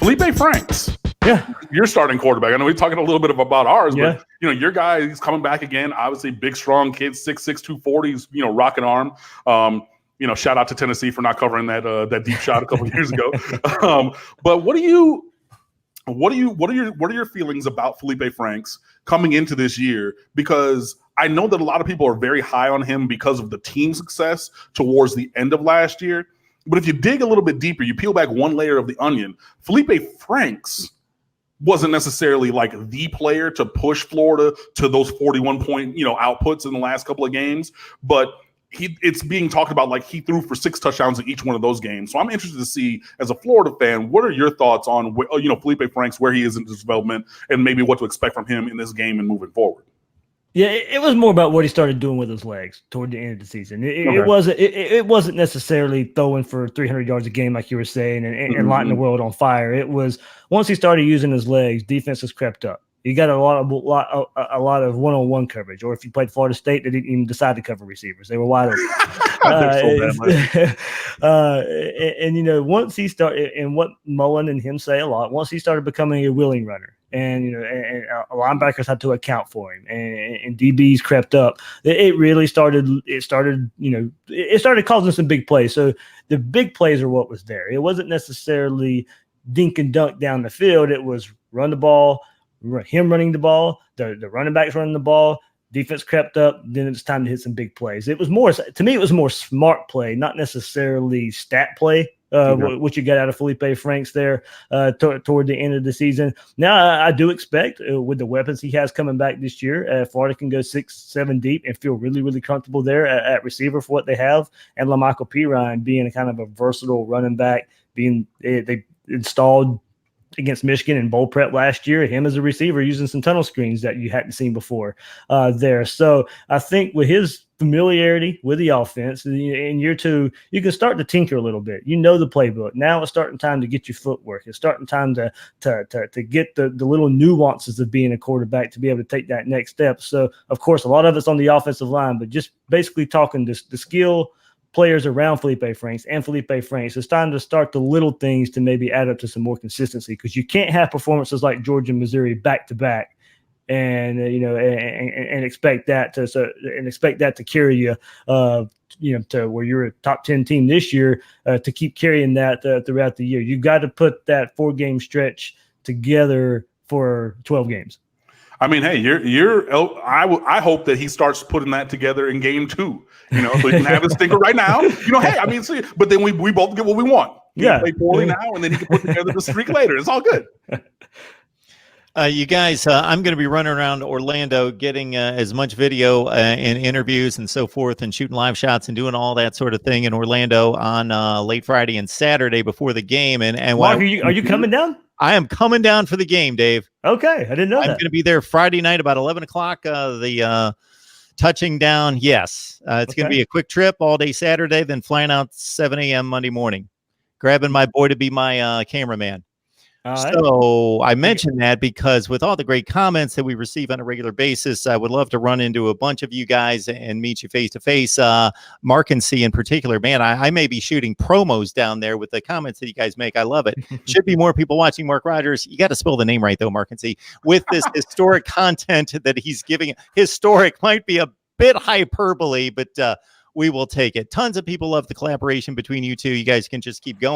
Feleipe Franks. Yeah, your starting quarterback. I know we're talking a little bit about ours, but your guy is coming back again. Obviously, big, strong kid, 6'6", 240s. Rocking arm. Shout out to Tennessee for not covering that deep shot a couple years ago. But what are your feelings about Feleipe Franks coming into this year? Because I know that a lot of people are very high on him because of the team success towards the end of last year. But if you dig a little bit deeper, you peel back one layer of the onion, Feleipe Franks wasn't necessarily like the player to push Florida to those 41-point, outputs in the last couple of games. But it's being talked about like he threw for 6 touchdowns in each one of those games. So I'm interested to see, as a Florida fan, what are your thoughts on, Feleipe Franks, where he is in his development, and maybe what to expect from him in this game and moving forward? Yeah, it was more about what he started doing with his legs toward the end of the season. It wasn't necessarily throwing for 300 yards a game like you were saying and lighting the world on fire. It was once he started using his legs, defenses crept up. You got a lot of one-on-one coverage, or if you played Florida State, they didn't even decide to cover receivers; they were wide open. Once he started, and what Mullen and him say a lot, once he started becoming a willing runner, and linebackers had to account for him, and DBs crept up. It really started. It started causing some big plays. So the big plays are what was there. It wasn't necessarily dink and dunk down the field. It was run the ball. Him running the ball, the running backs running the ball, defense crept up, then it's time to hit some big plays. It was more smart play, not necessarily stat play, what you got out of Feleipe Franks there toward the end of the season. Now, I do expect with the weapons he has coming back this year, Florida can go 6-7 deep and feel really, really comfortable there at receiver for what they have. And LaMichael Pirine being a kind of a versatile running back, they installed against Michigan in bowl prep last year, him as a receiver using some tunnel screens that you hadn't seen before there. So I think with his familiarity with the offense in year 2, you can start to tinker a little bit. The playbook. Now it's starting time to get your footwork. It's starting time to get the little nuances of being a quarterback to be able to take that next step. So, of course, a lot of it's on the offensive line, but just basically talking the skill players around Feleipe Franks and Feleipe Franks. It's time to start the little things to maybe add up to some more consistency, because you can't have performances like Georgia and Missouri back to back and expect that to carry you to where you're a top 10 team this year, to keep carrying that throughout the year. You got to put that 4-game stretch together for 12 games. I mean, hey, I hope that he starts putting that together in game 2, so he can have his stinker right now. But then we both get what we want. He can play poorly now, and then he can put together the streak later. It's all good. You guys, I'm going to be running around Orlando getting as much video and interviews and so forth, and shooting live shots and doing all that sort of thing in Orlando on late Friday and Saturday before the game. And Mark, are you coming down? I am coming down for the game, Dave. Okay, I didn't know I'm going to be there Friday night about 11 o'clock. The touching down, yes. It's going to be a quick trip all day Saturday, then flying out 7 a.m. Monday morning, grabbing my boy to be my cameraman. So I mentioned that because with all the great comments that we receive on a regular basis, I would love to run into a bunch of you guys and meet you face to face. Mark and C in particular, man, I may be shooting promos down there with the comments that you guys make. I love it. Should be more people watching Mark Rogers. You got to spell the name right though, Mark and C. With this historic content that he's giving, historic might be a bit hyperbole, but we will take it. Tons of people love the collaboration between you two. You guys can just keep going.